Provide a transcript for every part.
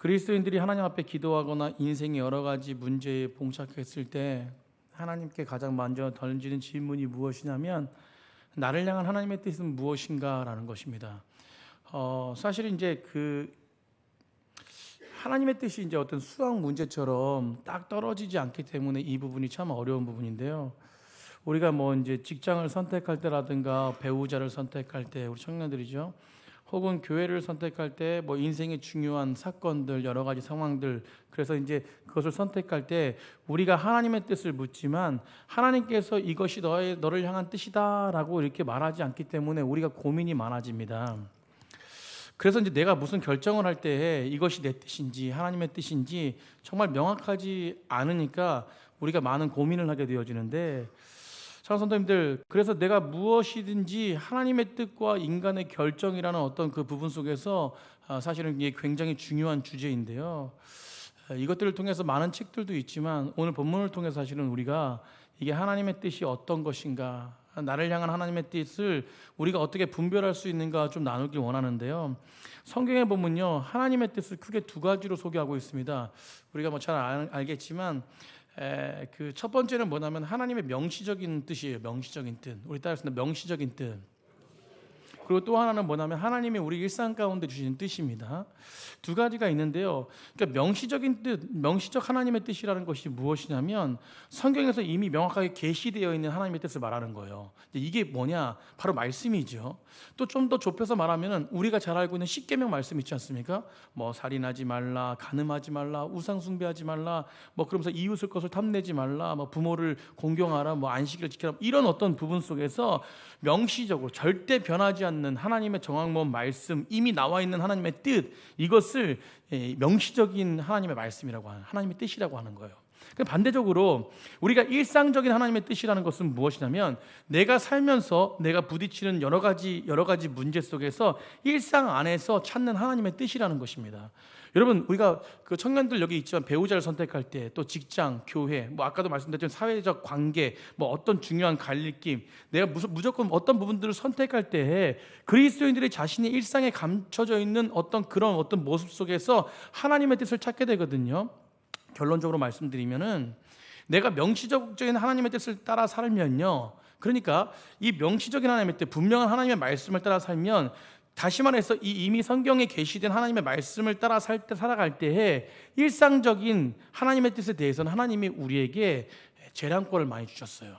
그리스도인들이 하나님 앞에 기도하거나 인생의 여러 가지 문제에 봉착했을 때 하나님께 가장 먼저 던지는 질문이 무엇이냐면 나를 향한 하나님의 뜻은 무엇인가라는 것입니다. 사실 이제 하나님의 뜻이 이제 어떤 수학 문제처럼 딱 떨어지지 않기 때문에 이 부분이 참 어려운 부분인데요. 우리가 뭐 이제 직장을 선택할 때라든가 배우자를 선택할 때 우리 청년들이죠. 혹은 교회를 선택할 때 뭐 인생의 중요한 사건들 여러 가지 상황들 그래서 이제 그것을 선택할 때 우리가 하나님의 뜻을 묻지만 하나님께서 이것이 너를 향한 뜻이다라고 이렇게 말하지 않기 때문에 우리가 고민이 많아집니다. 그래서 이제 내가 무슨 결정을 할 때 이것이 내 뜻인지 하나님의 뜻인지 정말 명확하지 않으니까 우리가 많은 고민을 하게 되어지는데 성도님들, 그래서 내가 무엇이든지 하나님의 뜻과 인간의 결정이라는 어떤 그 부분 속에서 사실은 이게 굉장히 중요한 주제인데요. 이것들을 통해서 많은 책들도 있지만 오늘 본문을 통해서 사실은 우리가 이게 하나님의 뜻이 어떤 것인가, 나를 향한 하나님의 뜻을 우리가 어떻게 분별할 수 있는가 좀 나누길 원하는데요. 성경에 보면요, 하나님의 뜻을 크게 두 가지로 소개하고 있습니다. 우리가 뭐 잘 알겠지만 그 첫 번째는 뭐냐면 하나님의 명시적인 뜻이에요. 명시적인 뜻. 우리 따라서 명시적인 뜻. 그리고 또 하나는 뭐냐면 하나님이 우리 일상 가운데 주시는 뜻입니다. 두 가지가 있는데요. 그러니까 명시적인 뜻, 명시적 하나님의 뜻이라는 것이 무엇이냐면 성경에서 이미 명확하게 계시되어 있는 하나님의 뜻을 말하는 거예요. 이게 뭐냐? 바로 말씀이죠. 또 좀 더 좁혀서 말하면 우리가 잘 알고 있는 십계명 말씀 있지 않습니까? 뭐 살인하지 말라, 간음하지 말라, 우상 숭배하지 말라, 뭐 그러면서 이웃의 것을 탐내지 말라, 뭐 부모를 공경하라, 뭐 안식일을 지켜라, 이런 어떤 부분 속에서 명시적으로 절대 변하지 않는 하나님의 정확한 말씀, 이미 나와 있는 하나님의 뜻, 이것을 명시적인 하나님의 말씀이라고 하는, 하나님의 뜻이라고 하는 거예요. 반대적으로 우리가 일상적인 하나님의 뜻이라는 것은 무엇이냐면 내가 살면서 내가 부딪히는 여러 가지 문제 속에서 일상 안에서 찾는 하나님의 뜻이라는 것입니다. 여러분, 우리가 그 청년들 여기 있지만 배우자를 선택할 때, 또 직장, 교회, 뭐 아까도 말씀드렸지만 사회적 관계, 뭐 어떤 중요한 갈림, 내가 무조건 어떤 부분들을 선택할 때 그리스도인들이 자신의 일상에 감춰져 있는 어떤 그런 어떤 모습 속에서 하나님의 뜻을 찾게 되거든요. 결론적으로 말씀드리면은 내가 명시적인 하나님의 뜻을 따라 살면요, 그러니까 이 명시적인 하나님의 뜻, 분명한 하나님의 말씀을 따라 살면, 다시 말해서 이 이미 성경에 계시된 하나님의 말씀을 따라 살아갈 때에 일상적인 하나님의 뜻에 대해서는 하나님이 우리에게 재량권을 많이 주셨어요.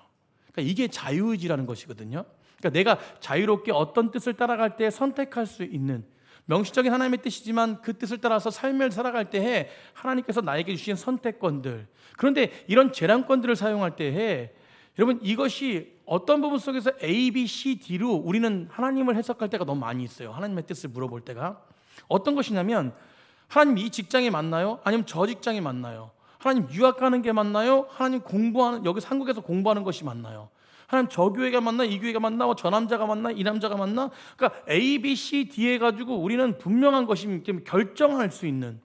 그러니까 이게 자유의지라는 것이거든요. 그러니까 내가 자유롭게 어떤 뜻을 따라갈 때 선택할 수 있는 명시적인 하나님의 뜻이지만 그 뜻을 따라서 삶을 살아갈 때에 하나님께서 나에게 주신 선택권들, 그런데 이런 재량권들을 사용할 때에 여러분, 이것이 어떤 부분 속에서 A, B, C, D로 우리는 하나님을 해석할 때가 너무 많이 있어요. 하나님의 뜻을 물어볼 때가 어떤 것이냐면, 하나님 이 직장에 맞나요? 아니면 저 직장에 맞나요? 하나님 유학 가는 게 맞나요? 하나님 공부하는, 여기 한국에서 공부하는 것이 맞나요? 하나님 저 교회가 맞나? 이 교회가 맞나? 저 남자가 맞나? 이 남자가 맞나? 그러니까 A, B, C, D 해가지고 우리는 분명한 것이 결정할 수 있는,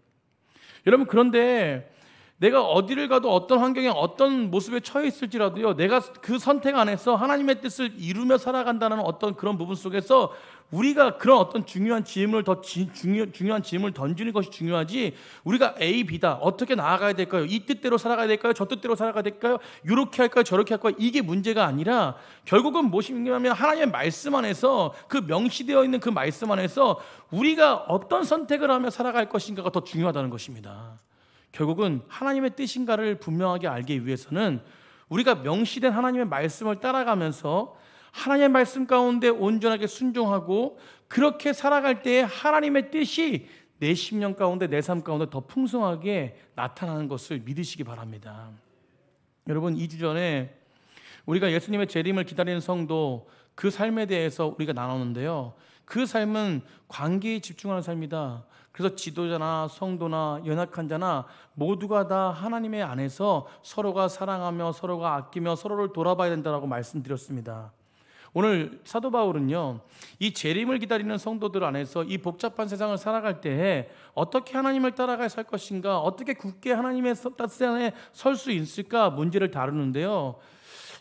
여러분, 그런데 내가 어디를 가도 어떤 환경에 어떤 모습에 처해 있을지라도요, 내가 그 선택 안에서 하나님의 뜻을 이루며 살아간다는 어떤 그런 부분 속에서 우리가 그런 어떤 중요한 질문을 중요한 질문을 던지는 것이 중요하지, 우리가 A, B다, 어떻게 나아가야 될까요? 이 뜻대로 살아가야 될까요? 저 뜻대로 살아가야 될까요? 이렇게 할까요? 저렇게 할까요? 이게 문제가 아니라 결국은 무엇이냐면 하나님의 말씀 안에서, 그 명시되어 있는 그 말씀 안에서 우리가 어떤 선택을 하며 살아갈 것인가가 더 중요하다는 것입니다. 결국은 하나님의 뜻인가를 분명하게 알기 위해서는 우리가 명시된 하나님의 말씀을 따라가면서 하나님의 말씀 가운데 온전하게 순종하고 그렇게 살아갈 때에 하나님의 뜻이 내 심령 가운데, 내 삶 가운데 더 풍성하게 나타나는 것을 믿으시기 바랍니다. 여러분, 2주 전에 우리가 예수님의 재림을 기다리는 성도, 그 삶에 대해서 우리가 나눴는데요, 그 삶은 관계에 집중하는 삶이다. 그래서 지도자나 성도나 연약한 자나 모두가 다 하나님의 안에서 서로가 사랑하며 서로가 아끼며 서로를 돌아봐야 된다고 말씀드렸습니다. 오늘 사도 바울은요, 이 재림을 기다리는 성도들 안에서 이 복잡한 세상을 살아갈 때에 어떻게 하나님을 따라가 살 것인가, 어떻게 굳게 하나님의 뜻 안에 설 수 있을까 문제를 다루는데요,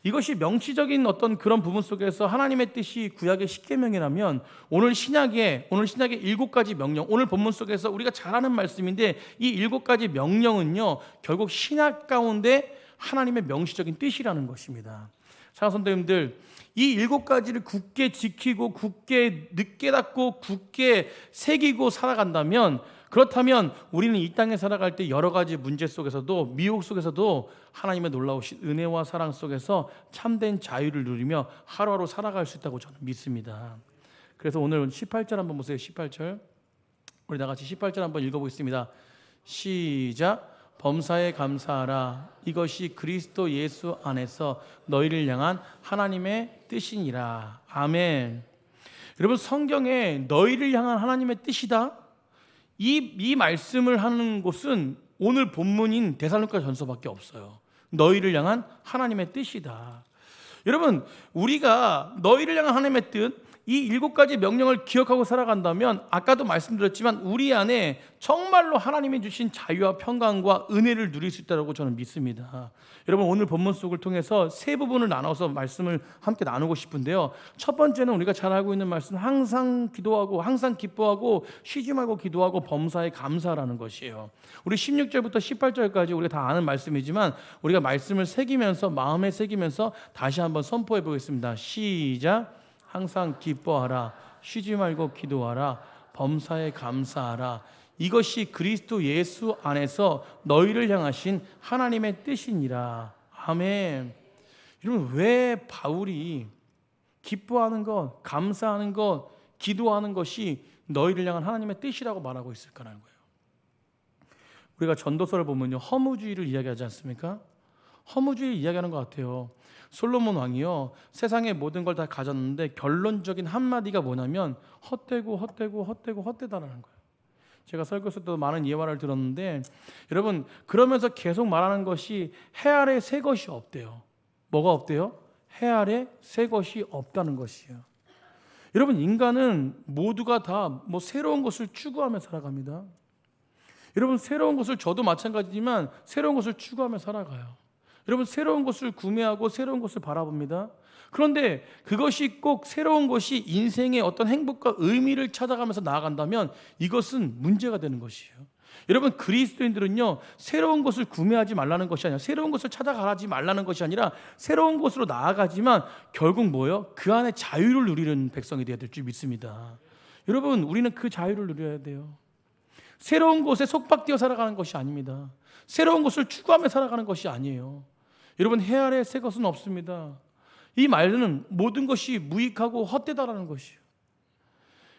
이것이 명시적인 어떤 그런 부분 속에서 하나님의 뜻이 구약의 십계명이라면 오늘 신약의 7가지 명령, 오늘 본문 속에서 우리가 잘 아는 말씀인데 이 7가지 명령은요 결국 신약 가운데 하나님의 명시적인 뜻이라는 것입니다. 사랑하는 성도님들, 이 7가지를 굳게 지키고 굳게 깨닫고 굳게 새기고 살아간다면, 그렇다면 우리는 이 땅에 살아갈 때 여러 가지 문제 속에서도, 미혹 속에서도 하나님의 놀라우신 은혜와 사랑 속에서 참된 자유를 누리며 하루하루 살아갈 수 있다고 저는 믿습니다. 그래서 오늘 18절 한번 보세요. 18절, 우리 다 같이 18절 한번 읽어보겠습니다. 시작. 범사에 감사하라. 이것이 그리스도 예수 안에서 너희를 향한 하나님의 뜻이니라. 아멘. 여러분, 성경에 너희를 향한 하나님의 뜻이다, 이 말씀을 하는 곳은 오늘 본문인 데살로니가 전서밖에 없어요. 너희를 향한 하나님의 뜻이다. 여러분, 우리가 너희를 향한 하나님의 뜻, 이 7가지 명령을 기억하고 살아간다면 아까도 말씀드렸지만 우리 안에 정말로 하나님이 주신 자유와 평강과 은혜를 누릴 수 있다고 저는 믿습니다. 여러분, 오늘 본문 속을 통해서 세 부분을 나눠서 말씀을 함께 나누고 싶은데요. 첫 번째는 우리가 잘 알고 있는 말씀, 항상 기도하고 항상 기뻐하고 쉬지 말고 기도하고 범사에 감사라는 것이에요. 우리 16절부터 18절까지 우리가 다 아는 말씀이지만 우리가 말씀을 새기면서, 마음에 새기면서 다시 한번 선포해 보겠습니다. 시작. 항상 기뻐하라. 쉬지 말고 기도하라. 범사에 감사하라. 이것이 그리스도 예수 안에서 너희를 향하신 하나님의 뜻이니라. 아멘. 여러분, 왜 바울이 기뻐하는 것, 감사하는 것, 기도하는 것이 너희를 향한 하나님의 뜻이라고 말하고 있을까라는 거예요. 우리가 전도서를 보면요, 허무주의를 이야기하지 않습니까? 허무주의 이야기하는 것 같아요. 솔로몬 왕이요, 세상의 모든 걸 다 가졌는데 결론적인 한마디가 뭐냐면 헛되다라는 거예요. 제가 설교에서 도 많은 예화를 들었는데, 여러분, 그러면서 계속 말하는 것이 해 아래 새 것이 없대요. 뭐가 없대요? 해 아래 새 것이 없다는 것이에요. 여러분, 인간은 모두가 다 새로운 것을 추구하며 살아갑니다. 여러분, 새로운 것을, 저도 마찬가지지만 새로운 것을 추구하며 살아가요. 여러분, 새로운 것을 구매하고 새로운 것을 바라봅니다. 그런데 그것이 꼭 새로운 것이 인생의 어떤 행복과 의미를 찾아가면서 나아간다면 이것은 문제가 되는 것이에요. 여러분, 그리스도인들은요, 새로운 것을 구매하지 말라는 것이 아니라, 새로운 것을 찾아가지 말라는 것이 아니라 새로운 것으로 나아가지만 결국 뭐예요? 그 안에 자유를 누리는 백성이 되어야 될 줄 믿습니다. 여러분, 우리는 그 자유를 누려야 돼요. 새로운 것에 속박되어 살아가는 것이 아닙니다. 새로운 것을 추구하며 살아가는 것이 아니에요. 여러분, 해 아래 새 것은 없습니다. 이 말은 모든 것이 무익하고 헛되다라는 것이에요.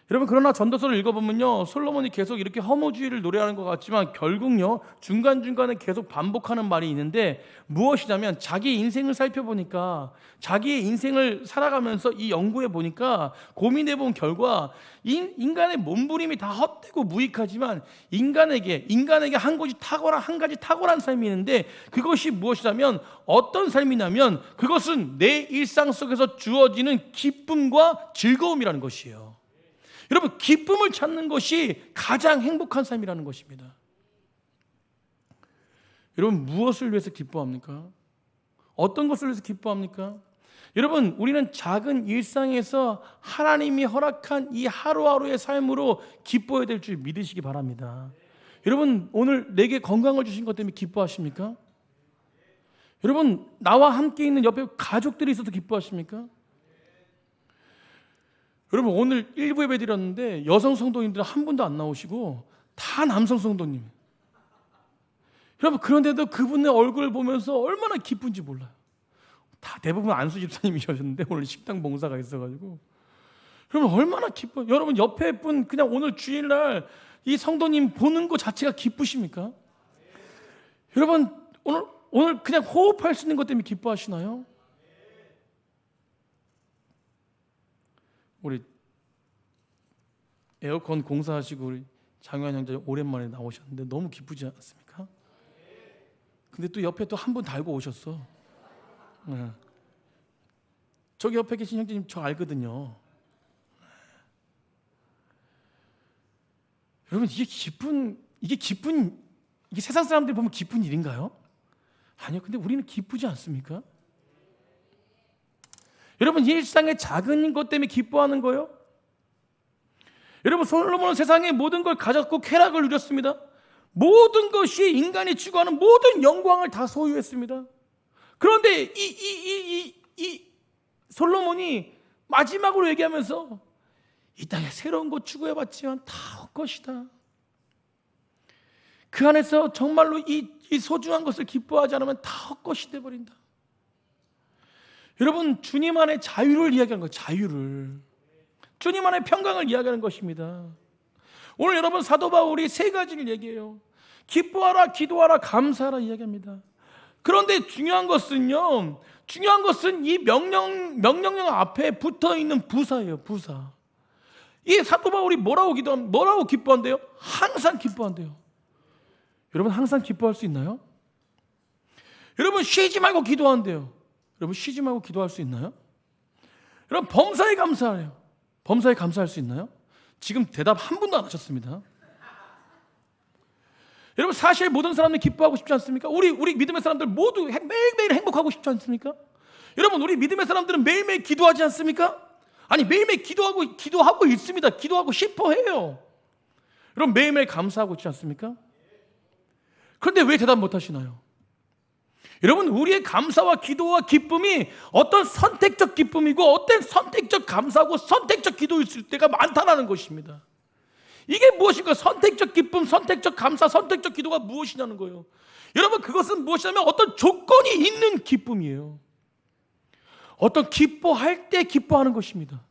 여러분, 그러나 전도서를 읽어보면요, 솔로몬이 계속 이렇게 허무주의를 노래하는 것 같지만 결국요, 중간중간에 계속 반복하는 말이 있는데, 무엇이냐면 자기 인생을 살펴보니까, 자기의 인생을 살아가면서 이 연구해 보니까, 고민해 본 결과 인간의 몸부림이 다 헛되고 무익하지만 인간에게 한 가지 탁월한 삶이 있는데, 그것이 무엇이냐면, 어떤 삶이냐면 그것은 내 일상 속에서 주어지는 기쁨과 즐거움이라는 것이에요. 여러분, 기쁨을 찾는 것이 가장 행복한 삶이라는 것입니다. 여러분, 무엇을 위해서 기뻐합니까? 어떤 것을 위해서 기뻐합니까? 여러분, 우리는 작은 일상에서 하나님이 허락한 이 하루하루의 삶으로 기뻐해야 될 줄 믿으시기 바랍니다. 여러분, 오늘 내게 건강을 주신 것 때문에 기뻐하십니까? 여러분, 나와 함께 있는 옆에 가족들이 있어서 기뻐하십니까? 여러분, 오늘 일부 예배 드렸는데 여성 성도님들은 한 분도 안 나오시고 다 남성 성도님. 여러분, 그런데도 그분의 얼굴을 보면서 얼마나 기쁜지 몰라요. 다 대부분 안수 집사님이셨는데 오늘 식당 봉사가 있어가지고, 여러분 얼마나 기뻐. 여러분, 옆에 분 그냥 오늘 주일날 이 성도님 보는 것 자체가 기쁘십니까? 여러분, 오늘 그냥 호흡할 수 있는 것 때문에 기뻐하시나요? 우리 에어컨 공사하시고 우리 장유한 형제 오랜만에 나오셨는데 너무 기쁘지 않습니까? 근데 또 옆에 또 한 분 달고 오셨어. 네. 저기 옆에 계신 형제님 저 알거든요. 여러분, 이게 세상 사람들이 보면 기쁜 일인가요? 아니요. 근데 우리는 기쁘지 않습니까? 여러분, 일상의 작은 것 때문에 기뻐하는 거예요? 여러분, 솔로몬은 세상의 모든 걸 가졌고 쾌락을 누렸습니다. 모든 것이 인간이 추구하는 모든 영광을 다 소유했습니다. 그런데 이 솔로몬이 마지막으로 얘기하면서 이 땅에 새로운 것 추구해봤지만 다 헛것이다. 그 안에서 정말로 이 소중한 것을 기뻐하지 않으면 다 헛것이 돼버린다. 여러분, 주님 안에 자유를 이야기하는 거예요. 자유를. 주님 안에 평강을 이야기하는 것입니다. 오늘 여러분, 사도 바울이 세 가지를 얘기해요. 기뻐하라, 기도하라, 감사하라 이야기합니다. 그런데 중요한 것은 이 명령령 앞에 붙어있는 부사예요. 부사. 이 사도 바울이 뭐라고 기뻐한대요? 항상 기뻐한대요. 여러분, 항상 기뻐할 수 있나요? 여러분, 쉬지 말고 기도한대요. 여러분, 쉬지 말고 기도할 수 있나요? 여러분, 범사에 감사해요. 범사에 감사할 수 있나요? 지금 대답 한 분도 안 하셨습니다. 여러분, 사실 모든 사람들이 기뻐하고 싶지 않습니까? 우리 믿음의 사람들 모두 매일매일 행복하고 싶지 않습니까? 여러분, 우리 믿음의 사람들은 매일매일 기도하지 않습니까? 아니, 매일매일 기도하고 있습니다. 기도하고 싶어 해요. 여러분, 매일매일 감사하고 있지 않습니까? 그런데 왜 대답 못 하시나요? 여러분, 우리의 감사와 기도와 기쁨이 어떤 선택적 기쁨이고 어떤 선택적 감사고 선택적 기도일 때가 많다는 것입니다. 이게 무엇인가? 선택적 기쁨, 선택적 감사, 선택적 기도가 무엇이냐는 거예요. 여러분, 그것은 무엇이냐면 어떤 조건이 있는 기쁨이에요. 어떤 기뻐할 때 기뻐하는 것입니다.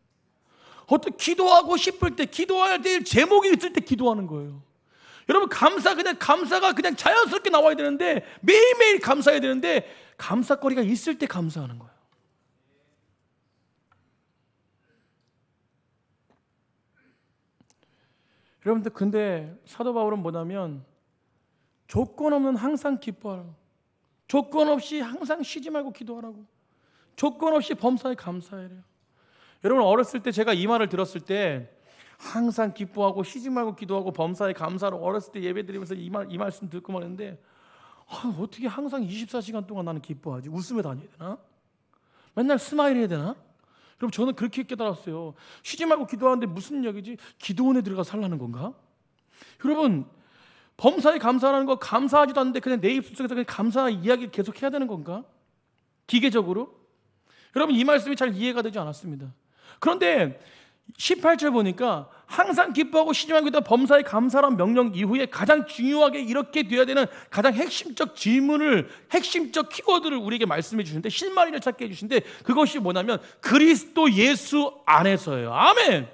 어떤 기도하고 싶을 때, 기도해야 될 제목이 있을 때 기도하는 거예요. 여러분, 감사가 그냥 자연스럽게 나와야 되는데, 매일매일 감사해야 되는데, 감사거리가 있을 때 감사하는 거예요. 여러분들, 근데 사도 바울은 뭐냐면 조건 없는 항상 기뻐하라고, 조건 없이 항상 쉬지 말고 기도하라고, 조건 없이 범사에 감사해래요. 여러분, 어렸을 때 제가 이 말을 들었을 때 항상 기뻐하고 쉬지 말고 기도하고 범사에 감사로 어렸을 때 예배 드리면서 이 말씀 듣고 말했는데, 어떻게 항상 24시간 동안 나는 기뻐하지? 웃으며 다녀야 되나? 맨날 스마일 해야 되나? 여러분, 저는 그렇게 깨달았어요. 쉬지 말고 기도하는데 무슨 얘기지? 기도원에 들어가 살라는 건가? 여러분, 범사에 감사하는 거 감사하지도 않는데 그냥 내 입술 속에서 그냥 감사 이야기 계속 해야 되는 건가? 기계적으로? 여러분, 이 말씀이 잘 이해가 되지 않았습니다. 그런데 18절 보니까 항상 기뻐하고 쉬지 말고 기도하라 범사에 감사란 명령 이후에 가장 중요하게 이렇게 돼야 되는 가장 핵심적 질문을, 핵심적 키워드를 우리에게 말씀해 주시는데, 실마리를 찾게 해주시는데, 그것이 뭐냐면 그리스도 예수 안에서예요. 아멘.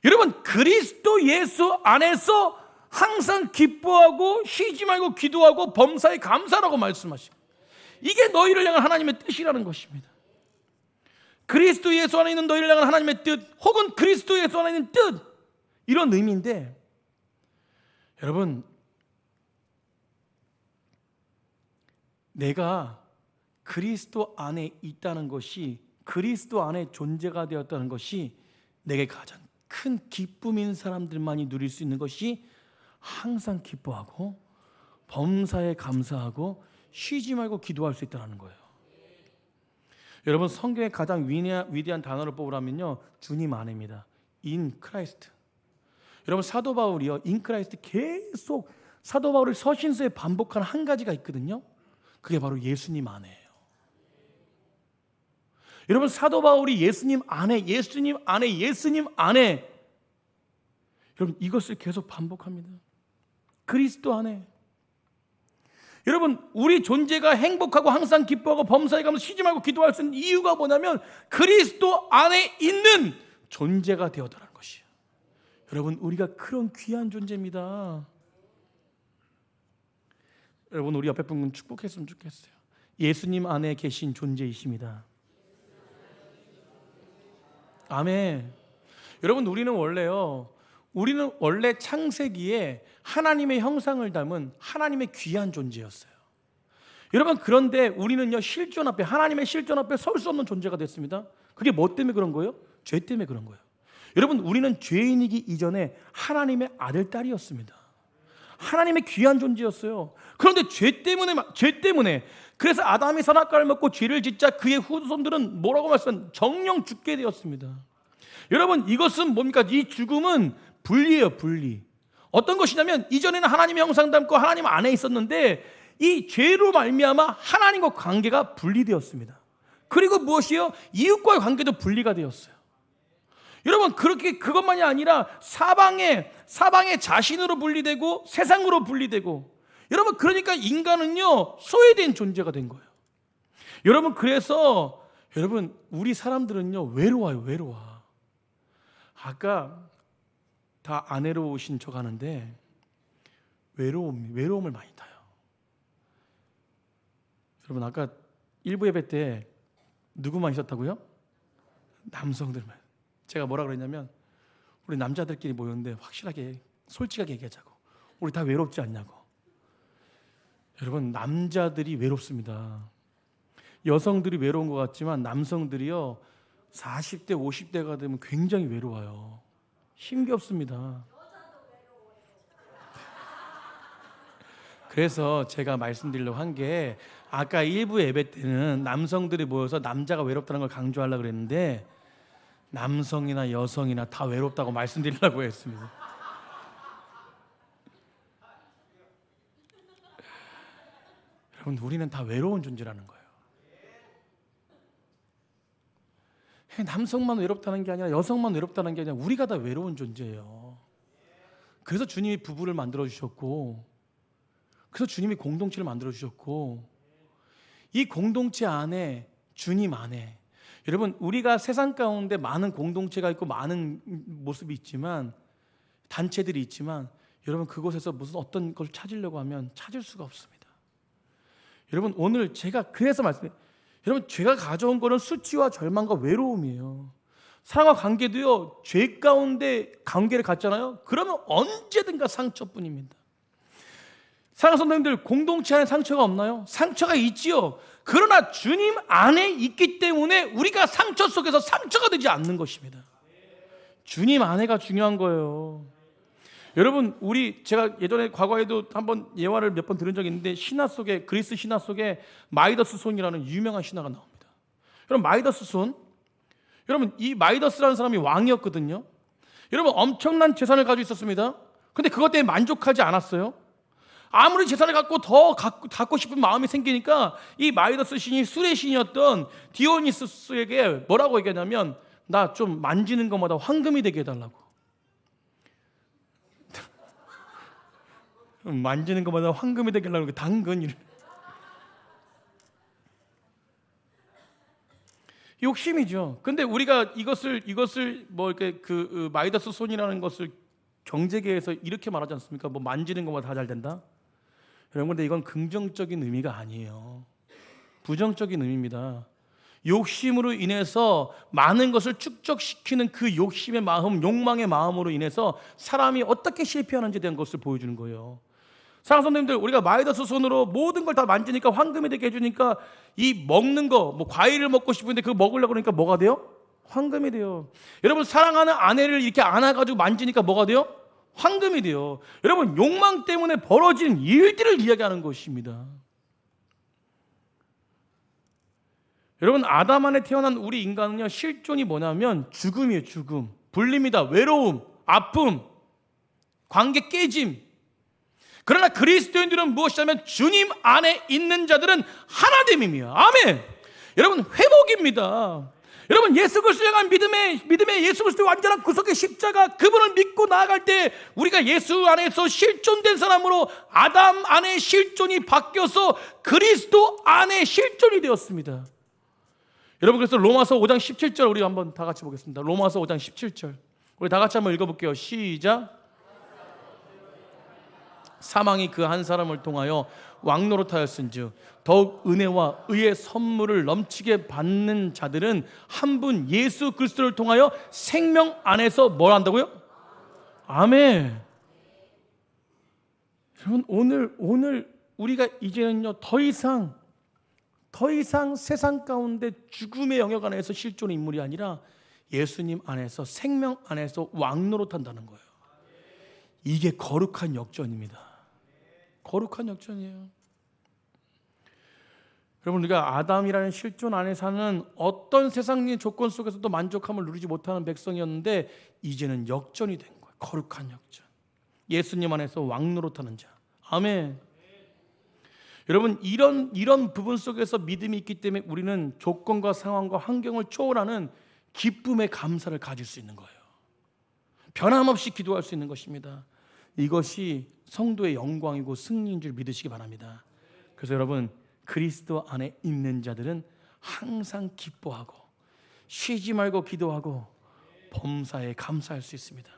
여러분, 그리스도 예수 안에서 항상 기뻐하고 쉬지 말고 기도하고 범사에 감사라고 말씀하시고, 이게 너희를 향한 하나님의 뜻이라는 것입니다. 그리스도 예수 안에 있는 너희를 향한 하나님의 뜻, 혹은 그리스도 예수 안에 있는 뜻, 이런 의미인데, 여러분, 내가 그리스도 안에 있다는 것이, 그리스도 안에 존재가 되었다는 것이 내게 가장 큰 기쁨인 사람들만이 누릴 수 있는 것이 항상 기뻐하고 범사에 감사하고 쉬지 말고 기도할 수 있다는 거예요. 여러분, 성경의 가장 위대한 단어를 뽑으라면요, 주님 안에입니다. In Christ. 여러분, 사도 바울이요, In Christ 계속 사도 바울이 서신서에 반복하는 한 가지가 있거든요. 그게 바로 예수님 안에예요. 여러분, 사도 바울이 예수님 안에, 예수님 안에, 예수님 안에, 여러분, 이것을 계속 반복합니다. 그리스도 안에. 여러분, 우리 존재가 행복하고 항상 기뻐하고 범사에 가면서 쉬지 말고 기도할 수 있는 이유가 뭐냐면 그리스도 안에 있는 존재가 되어달라는 것이에요. 여러분, 우리가 그런 귀한 존재입니다. 여러분, 우리 옆에 분은 축복했으면 좋겠어요. 예수님 안에 계신 존재이십니다. 아멘. 여러분, 우리는 원래 창세기에 하나님의 형상을 담은 하나님의 귀한 존재였어요. 여러분, 그런데 우리는요, 하나님의 실존 앞에 설 수 없는 존재가 됐습니다. 그게 뭐 때문에 그런 거예요? 죄 때문에 그런 거예요. 여러분, 우리는 죄인이기 이전에 하나님의 아들, 딸이었습니다. 하나님의 귀한 존재였어요. 그런데 죄 때문에 그래서 아담이 선악과를 먹고 죄를 짓자 그의 후손들은 뭐라고 말씀하면 정령 죽게 되었습니다. 여러분, 이것은 뭡니까? 이 죽음은 분리예요, 분리. 어떤 것이냐면 이전에는 하나님의 형상 닮고 하나님 안에 있었는데 이 죄로 말미암아 하나님과 관계가 분리되었습니다. 그리고 무엇이요? 이웃과의 관계도 분리가 되었어요. 여러분, 그렇게 그것만이 아니라 사방에 자신으로 분리되고 세상으로 분리되고, 여러분, 그러니까 인간은요 소외된 존재가 된 거예요. 여러분, 그래서 여러분, 우리 사람들은요 외로워요. 외로워. 아까 다 안 외로우신 척 하는데 외로움을 많이 타요. 여러분, 아까 일부 예배 때 누구만 있었다고요? 남성들만. 제가 뭐라 그랬냐면 우리 남자들끼리 모였는데 확실하게 솔직하게 얘기하자고. 우리 다 외롭지 않냐고. 여러분, 남자들이 외롭습니다. 여성들이 외로운 것 같지만 남성들이요 40대 50대가 되면 굉장히 외로워요. 힘겹습니다. 그래서 제가 말씀드리려고 한 게, 아까 일부 예배 때는 남성들이 모여서 남자가 외롭다는 걸 강조하려고 그랬는데 남성이나 여성이나 다 외롭다고 말씀드리려고 했습니다. 여러분, 우리는 다 외로운 존재라는 거예요. 남성만 외롭다는 게 아니라 여성만 외롭다는 게 아니라 우리가 다 외로운 존재예요. 그래서 주님이 부부를 만들어 주셨고, 그래서 주님이 공동체를 만들어 주셨고, 이 공동체 안에 주님 안에, 여러분, 우리가 세상 가운데 많은 공동체가 있고 많은 모습이 있지만, 단체들이 있지만, 여러분, 그곳에서 무슨 어떤 걸 찾으려고 하면 찾을 수가 없습니다. 여러분, 오늘 제가 그래서 말씀드려요. 여러분, 죄가 가져온 거는 수치와 절망과 외로움이에요. 사랑과 관계도요, 죄 가운데 관계를 갖잖아요. 그러면 언제든가 상처뿐입니다. 사랑하는 성도님들, 공동체 안에 상처가 없나요? 상처가 있지요. 그러나 주님 안에 있기 때문에 우리가 상처 속에서 상처가 되지 않는 것입니다. 주님 안에가 중요한 거예요. 여러분, 제가 예전에 과거에도 한번 예화를 몇 번 들은 적이 있는데, 신화 속에, 그리스 신화 속에 마이더스 손이라는 유명한 신화가 나옵니다. 여러분, 마이더스 손, 여러분, 이 마이더스라는 사람이 왕이었거든요. 여러분, 엄청난 재산을 가지고 있었습니다. 근데 그것 때문에 만족하지 않았어요. 아무리 재산을 갖고 더 갖고 싶은 마음이 생기니까 이 마이더스 신이 술의 신이었던 디오니소스에게 뭐라고 얘기하냐면, 나 좀 만지는 것마다 황금이 되게 해달라고. 만지는 것마다 황금이 되게 하려고 당근. 욕심이죠. 근데 우리가 이것을 뭐 이렇게 그 마이더스 손이라는 것을 경제계에서 이렇게 말하지 않습니까? 뭐 만지는 것마다 다 잘 된다. 여러분, 근데 이건 긍정적인 의미가 아니에요. 부정적인 의미입니다. 욕심으로 인해서 많은 것을 축적시키는 그 욕심의 마음, 욕망의 마음으로 인해서 사람이 어떻게 실패하는지에 대한 것을 보여주는 거예요. 사랑하는 선생님들, 우리가 마이더스 손으로 모든 걸 다 만지니까 황금이 되게 해주니까 이 먹는 거, 뭐 과일을 먹고 싶은데 그거 먹으려고 그러니까 뭐가 돼요? 황금이 돼요. 여러분, 사랑하는 아내를 이렇게 안아가지고 만지니까 뭐가 돼요? 황금이 돼요. 여러분, 욕망 때문에 벌어진 일들을 이야기하는 것입니다. 여러분, 아담 안에 태어난 우리 인간은요, 실존이 뭐냐면 죽음이에요. 죽음, 분리입니다. 외로움, 아픔, 관계 깨짐. 그러나 그리스도인들은 무엇이냐면 주님 안에 있는 자들은 하나됨이에요. 아멘. 여러분, 회복입니다. 여러분, 예수 그리스도에 대한 믿음의 예수 그리스도의 완전한 구속의 십자가, 그분을 믿고 나아갈 때 우리가 예수 안에서 실존된 사람으로 아담 안에 실존이 바뀌어서 그리스도 안에 실존이 되었습니다. 여러분, 그래서 로마서 5장 17절 우리 한번 다 같이 보겠습니다. 로마서 5장 17절 우리 다 같이 한번 읽어볼게요. 시작. 사망이 그 한 사람을 통하여 왕노릇하였은즉 더욱 은혜와 의의 선물을 넘치게 받는 자들은 한 분 예수 그리스도를 통하여 생명 안에서 뭘 한다고요? 아멘. 여러분, 오늘 우리가 이제는요 더 이상 세상 가운데 죽음의 영역 안에서 실존의 인물이 아니라 예수님 안에서, 생명 안에서 왕노릇한다는 거예요. 이게 거룩한 역전입니다. 거룩한 역전이에요. 여러분, 우리가 아담이라는 실존 안에 사는 어떤 세상의 조건 속에서도 만족함을 누리지 못하는 백성이었는데 이제는 역전이 된 거예요. 거룩한 역전. 예수님 안에서 왕노릇하는 자. 아멘. 여러분, 이런 부분 속에서 믿음이 있기 때문에 우리는 조건과 상황과 환경을 초월하는 기쁨의 감사를 가질 수 있는 거예요. 변함없이 기도할 수 있는 것입니다. 이것이 성도의 영광이고 승리인 줄 믿으시기 바랍니다. 그래서 여러분, 그리스도 안에 있는 자들은 항상 기뻐하고 쉬지 말고 기도하고 범사에 감사할 수 있습니다.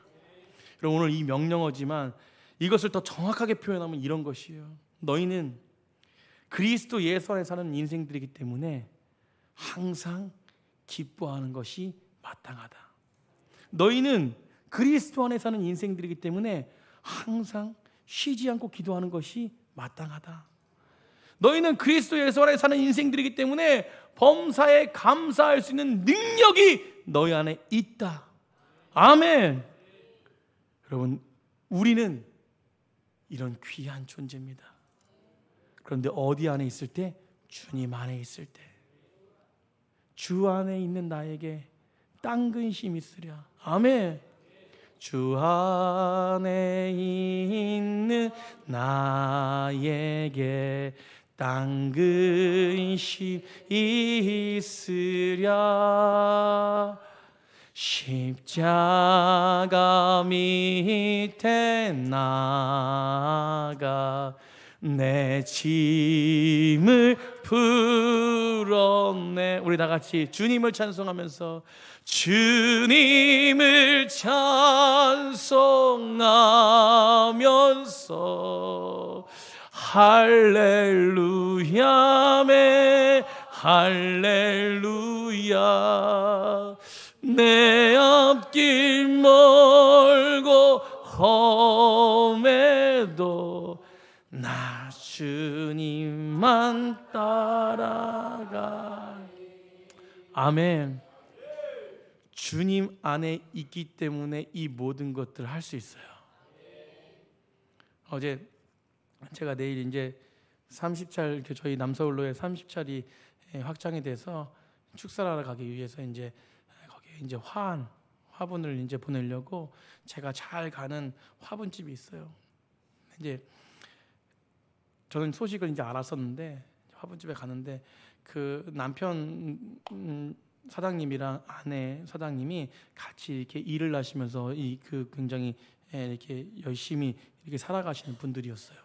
여러분, 오늘 이 명령어지만 이것을 더 정확하게 표현하면 이런 것이에요. 너희는 그리스도 예수 안에 사는 인생들이기 때문에 항상 기뻐하는 것이 마땅하다. 너희는 그리스도 안에 사는 인생들이기 때문에 항상 쉬지 않고 기도하는 것이 마땅하다. 너희는 그리스도 예수 안에 사는 인생들이기 때문에 범사에 감사할 수 있는 능력이 너희 안에 있다. 아멘. 여러분, 우리는 이런 귀한 존재입니다. 그런데 어디 안에 있을 때? 주님 안에 있을 때. 주 안에 있는 나에게 땅 근심 있으랴. 아멘. 주 안에 있는 나에게 땅 근심 있으랴. 십자가 밑에 나가 내 짐을 풀었네. 우리 다 같이 주님을 찬송하면서 주님을 찬송하면서 할렐루야메 할렐루야. 내 앞길 멀고 험해도 나 주님만 따라가. 아멘. 주님 안에 있기 때문에 이 모든 것들을 할 수 있어요. 어제 제가 내일 이제 30찰 저희 남서울로에 30찰이 확장이 돼서 축사를 하러 가기 위해서 이제 거기에 이제 화분을 이제 보내려고 제가 잘 가는 화분집이 있어요. 이제 저는 소식을 이제 알았었는데 화분집에 가는데 그 남편 사장님이랑 아내 사장님이 같이 이렇게 일을 하시면서 그 굉장히 이렇게 열심히 이렇게 살아가시는 분들이었어요.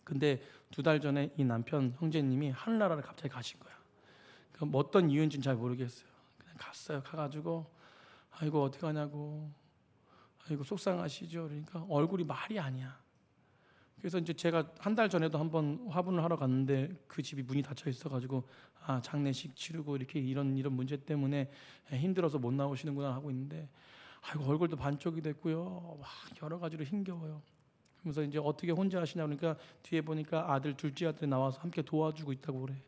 근데 2달 전에 이 남편 형제님이 하늘나라를 갑자기 가신 거야. 뭐 어떤 이유인지는 잘 모르겠어요. 그냥 갔어요. 가가지고 아이고 어떡하냐고, 아이고 속상하시죠. 그러니까 얼굴이 말이 아니야. 그래서 이제 제가 1달 전에도 한번 화분을 하러 갔는데 그 집이 문이 닫혀 있어가지고 장례식 치르고 이렇게 이런 문제 때문에 힘들어서 못 나오시는구나 하고 있는데 아이고 얼굴도 반쪽이 됐고요. 막 여러 가지로 힘겨워요. 그래서 이제 어떻게 혼자 하시냐 그러니까 뒤에 보니까 둘째 아들이 나와서 함께 도와주고 있다고 그래.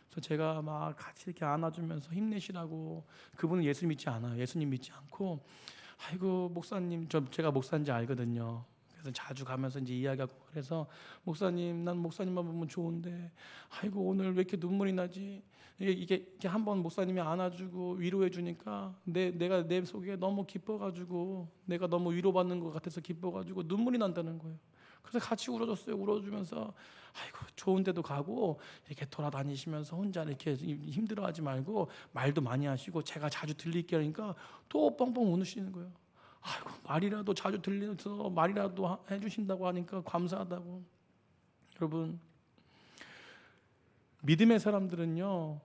그래서 제가 막 같이 이렇게 안아주면서 힘내시라고. 그분은 예수 믿지 않아요. 예수님 믿지 않고 아이고 목사님, 제가 목사인지 알거든요. 그래서 자주 가면서 이제 이야기하고 그래서 목사님, 난 목사님만 보면 좋은데 아이고 오늘 왜 이렇게 눈물이 나지? 이게 한번 목사님이 안아주고 위로해 주니까 내가 내 속에 너무 기뻐가지고 내가 너무 위로받는 것 같아서 기뻐가지고 눈물이 난다는 거예요. 그래서 같이 울어줬어요. 울어주면서 아이고 좋은 데도 가고 이렇게 돌아다니시면서 혼자 이렇게 힘들어하지 말고 말도 많이 하시고 제가 자주 들릴게 하니까 또 뻥뻥 우시는 거예요. 아이고 말이라도 자주 들려서 말이라도 해주신다고 하니까 감사하다고. 여러분, 믿음의 사람들은요,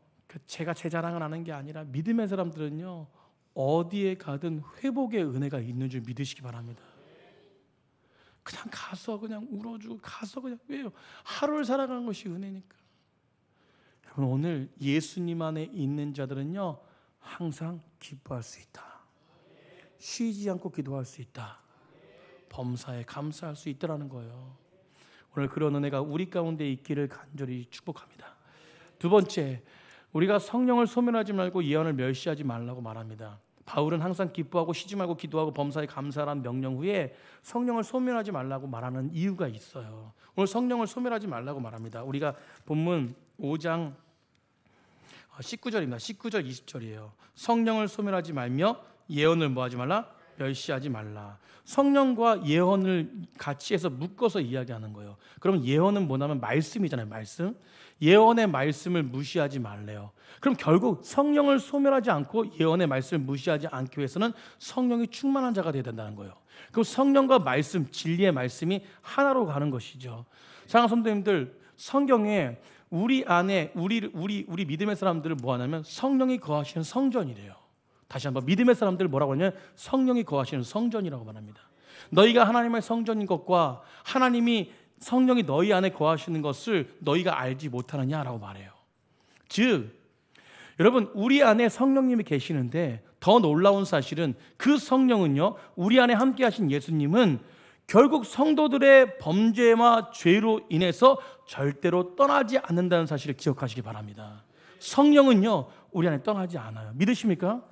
제가 제 자랑을 하는 게 아니라 믿음의 사람들은요 어디에 가든 회복의 은혜가 있는 줄 믿으시기 바랍니다. 그냥 가서 그냥 울어주고 가서 그냥, 왜요? 하루를 살아가는 것이 은혜니까. 여러분, 오늘 예수님 안에 있는 자들은요 항상 기뻐할 수 있다. 쉬지 않고 기도할 수 있다. 범사에 감사할 수 있다라는 거예요. 오늘 그런 은혜가 우리 가운데 있기를 간절히 축복합니다. 2번째, 우리가 성령을 소멸하지 말고 예언을 멸시하지 말라고 말합니다. 바울은 항상 기뻐하고 쉬지 말고 기도하고 범사에 감사하라는 명령 후에 성령을 소멸하지 말라고 말하는 이유가 있어요. 오늘 성령을 소멸하지 말라고 말합니다. 우리가 본문 5장 19절입니다. 19절 20절이에요. 성령을 소멸하지 말며 예언을 뭐하지 말라? 멸시하지 말라. 성령과 예언을 같이 해서 묶어서 이야기하는 거예요. 그럼 예언은 뭐냐면 말씀이잖아요. 말씀. 예언의 말씀을 무시하지 말래요. 그럼 결국 성령을 소멸하지 않고 예언의 말씀을 무시하지 않기 위해서는 성령이 충만한 자가 되어야 된다는 거예요. 그럼 성령과 말씀, 진리의 말씀이 하나로 가는 것이죠. 사랑하는 성도님들, 성경에 우리 안에 우리 믿음의 사람들을 뭐 하냐면 성령이 거하시는 성전이래요. 다시 한번 믿음의 사람들 뭐라고 하냐면 성령이 거하시는 성전이라고 말합니다. 너희가 하나님의 성전인 것과 하나님이 성령이 너희 안에 거하시는 것을 너희가 알지 못하느냐라고 말해요. 즉 여러분, 우리 안에 성령님이 계시는데 더 놀라운 사실은 그 성령은요, 우리 안에 함께 하신 예수님은 결국 성도들의 범죄와 죄로 인해서 절대로 떠나지 않는다는 사실을 기억하시기 바랍니다. 성령은요, 우리 안에 떠나지 않아요. 믿으십니까?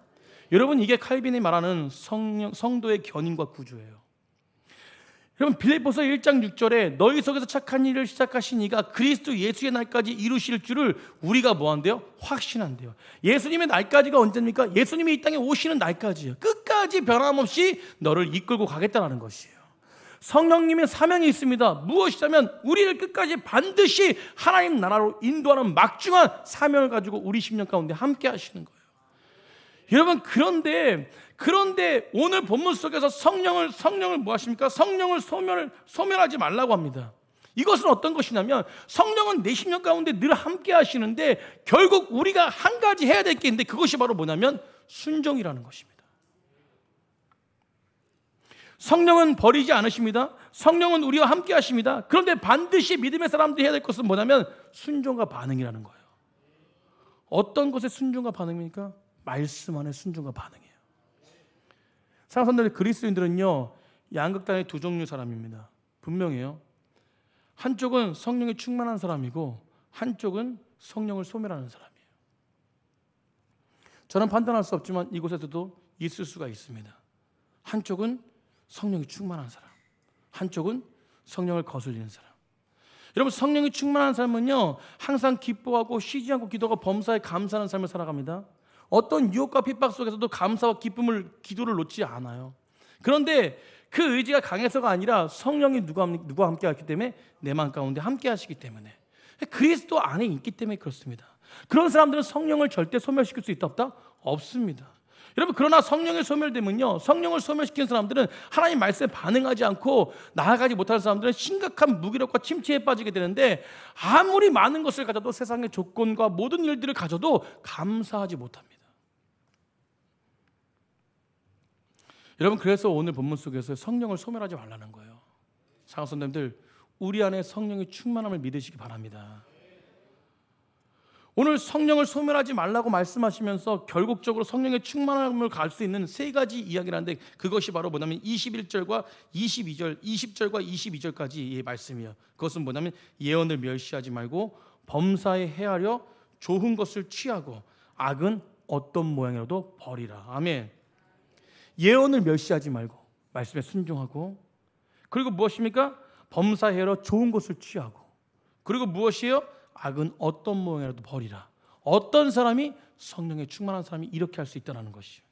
여러분, 이게 칼빈이 말하는 성도의 견인과 구조예요. 여러분, 빌립보서 1장 6절에 너희 속에서 착한 일을 시작하신 이가 그리스도 예수의 날까지 이루실 줄을 우리가 뭐한대요? 확신한대요. 예수님의 날까지가 언제입니까? 예수님이 이 땅에 오시는 날까지예요. 끝까지 변함없이 너를 이끌고 가겠다는 것이에요. 성령님의 사명이 있습니다. 무엇이냐면 우리를 끝까지 반드시 하나님 나라로 인도하는 막중한 사명을 가지고 우리 심령 가운데 함께 하시는 거예요. 여러분, 그런데 오늘 본문 속에서 성령을 뭐 하십니까? 성령을 소멸하지 말라고 합니다. 이것은 어떤 것이냐면 성령은 내 심령 가운데 늘 함께 하시는데 결국 우리가 한 가지 해야 될 게 있는데 그것이 바로 뭐냐면 순종이라는 것입니다. 성령은 버리지 않으십니다. 성령은 우리와 함께 하십니다. 그런데 반드시 믿음의 사람들이 해야 될 것은 뭐냐면 순종과 반응이라는 거예요. 어떤 것의 순종과 반응입니까? 말씀 안에 순종과 반응이에요. 사랑하는 그리스도인들은요, 양극단의 두 종류 사람입니다. 분명해요. 한쪽은 성령이 충만한 사람이고 한쪽은 성령을 소멸하는 사람이에요. 저는 판단할 수 없지만 이곳에서도 있을 수가 있습니다. 한쪽은 성령이 충만한 사람, 한쪽은 성령을 거슬리는 사람. 여러분, 성령이 충만한 사람은요, 항상 기뻐하고 쉬지 않고 기도하고 범사에 감사하는 삶을 살아갑니다. 어떤 유혹과 핍박 속에서도 감사와 기도를 놓지 않아요. 그런데 그 의지가 강해서가 아니라 성령이 누구와 함께 하기 때문에 내 마음 가운데 함께 하시기 때문에 그리스도 안에 있기 때문에 그렇습니다. 그런 사람들은 성령을 절대 소멸시킬 수 있다 없다? 없습니다. 여러분, 그러나 성령이 소멸되면요, 성령을 소멸시키는 사람들은 하나님 말씀에 반응하지 않고 나아가지 못하는 사람들은 심각한 무기력과 침체에 빠지게 되는데 아무리 많은 것을 가져도 세상의 조건과 모든 일들을 가져도 감사하지 못합니다. 여러분, 그래서 오늘 본문 속에서 성령을 소멸하지 말라는 거예요. 사랑하는 성도님들, 우리 안에 성령이 충만함을 믿으시기 바랍니다. 오늘 성령을 소멸하지 말라고 말씀하시면서 결국적으로 성령의 충만함을 갈 수 있는 세 가지 이야기를 하는데 그것이 바로 뭐냐면 21절과 22절, 20절과 22절까지의 말씀이에요. 그것은 뭐냐면 예언을 멸시하지 말고 범사에 헤아려 좋은 것을 취하고 악은 어떤 모양이라도 버리라. 아멘. 예언을 멸시하지 말고 말씀에 순종하고, 그리고 무엇입니까? 범사에 헤아려 좋은 것을 취하고, 그리고 무엇이에요? 악은 어떤 모양이라도 버리라. 어떤 사람이 성령에 충만한 사람이 이렇게 할 수 있다는 것이죠.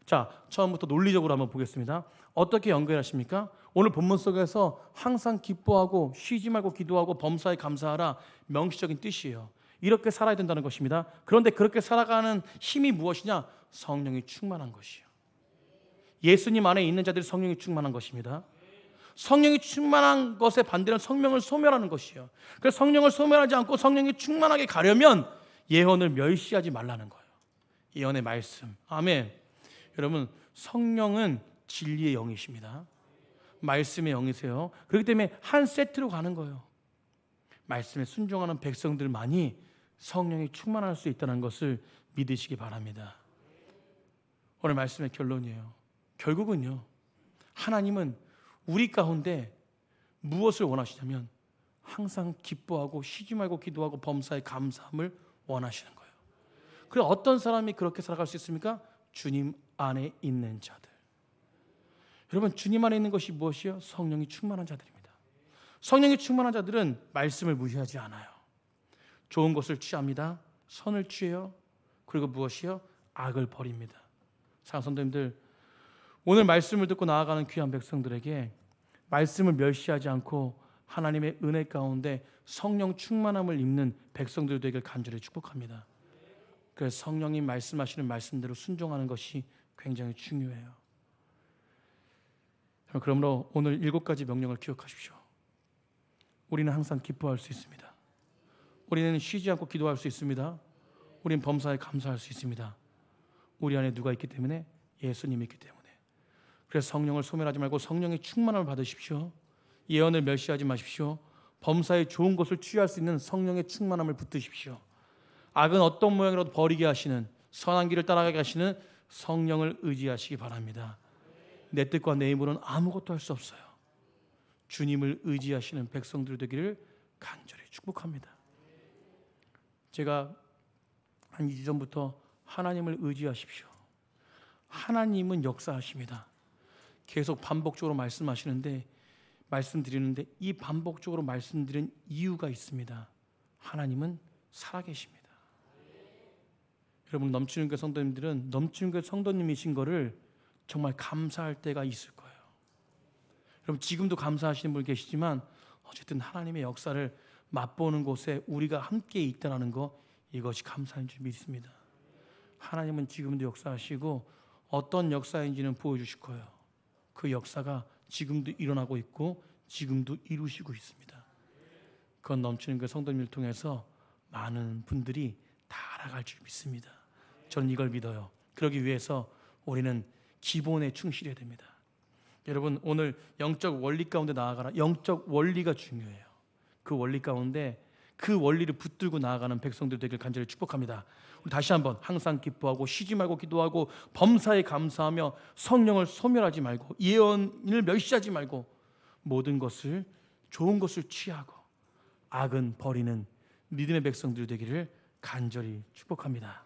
자, 처음부터 논리적으로 한번 보겠습니다. 어떻게 연결하십니까? 오늘 본문 속에서 항상 기뻐하고 쉬지 말고 기도하고 범사에 감사하라, 명시적인 뜻이에요. 이렇게 살아야 된다는 것입니다. 그런데 그렇게 살아가는 힘이 무엇이냐? 성령이 충만한 것이에요. 예수님 안에 있는 자들이 성령이 충만한 것입니다. 성령이 충만한 것의 반대는 성령을 소멸하는 것이에요. 그래서 성령을 소멸하지 않고 성령이 충만하게 가려면 예언을 멸시하지 말라는 거예요. 예언의 말씀. 아멘. 여러분, 성령은 진리의 영이십니다. 말씀의 영이세요. 그렇기 때문에 한 세트로 가는 거예요. 말씀에 순종하는 백성들만이 성령이 충만할 수 있다는 것을 믿으시기 바랍니다. 오늘 말씀의 결론이에요. 결국은요, 하나님은 우리 가운데 무엇을 원하시냐면 항상 기뻐하고 쉬지 말고 기도하고 범사에 감사함을 원하시는 거예요. 그래, 어떤 사람이 그렇게 살아갈 수 있습니까? 주님 안에 있는 자들. 여러분, 주님 안에 있는 것이 무엇이요? 성령이 충만한 자들입니다. 성령이 충만한 자들은 말씀을 무시하지 않아요. 좋은 것을 취합니다. 선을 취해요. 그리고 무엇이요? 악을 버립니다. 사랑하는 성도님들, 오늘 말씀을 듣고 나아가는 귀한 백성들에게 말씀을 멸시하지 않고 하나님의 은혜 가운데 성령 충만함을 입는 백성들 되길 간절히 축복합니다. 그래서 성령이 말씀하시는 말씀대로 순종하는 것이 굉장히 중요해요. 그러므로 오늘 7가지 명령을 기억하십시오. 우리는 항상 기뻐할 수 있습니다. 우리는 쉬지 않고 기도할 수 있습니다. 우리는 범사에 감사할 수 있습니다. 우리 안에 누가 있기 때문에? 예수님이 있기 때문에. 그래서 성령을 소멸하지 말고 성령의 충만함을 받으십시오. 예언을 멸시하지 마십시오. 범사에 좋은 것을 취할 수 있는 성령의 충만함을 붙드십시오. 악은 어떤 모양이라도 버리게 하시는, 선한 길을 따라가게 하시는 성령을 의지하시기 바랍니다. 내 뜻과 내 힘으로는 아무것도 할 수 없어요. 주님을 의지하시는 백성들 되기를 간절히 축복합니다. 제가 한 2주 전부터 하나님을 의지하십시오. 하나님은 역사하십니다. 계속 반복적으로 말씀드리는데 이 반복적으로 말씀드리는 이유가 있습니다. 하나님은 살아계십니다. 여러분, 넘치는 교회 성도님들은 넘치는 교회 성도님이신 거를 정말 감사할 때가 있을 거예요. 여러분, 지금도 감사하시는 분 계시지만 어쨌든 하나님의 역사를 맛보는 곳에 우리가 함께 있다는 거, 이것이 감사인 줄 믿습니다. 하나님은 지금도 역사하시고 어떤 역사인지는 보여주실 거예요. 그 역사가 지금도 일어나고 있고 지금도 이루시고 있습니다. 그건 넘치는 그 성도님을 통해서 많은 분들이 다 알아갈 줄 믿습니다. 저는 이걸 믿어요. 그러기 위해서 우리는 기본에 충실해야 됩니다. 여러분, 오늘 영적 원리 가운데 나아가라. 영적 원리가 중요해요. 그 원리 가운데 그 원리를 붙들고 나아가는 백성들 되길 간절히 축복합니다. 우리 다시 한번 항상 기뻐하고 쉬지 말고 기도하고 범사에 감사하며 성령을 소멸하지 말고 예언을 멸시하지 말고 모든 것을, 좋은 것을 취하고 악은 버리는 믿음의 백성들 되기를 간절히 축복합니다.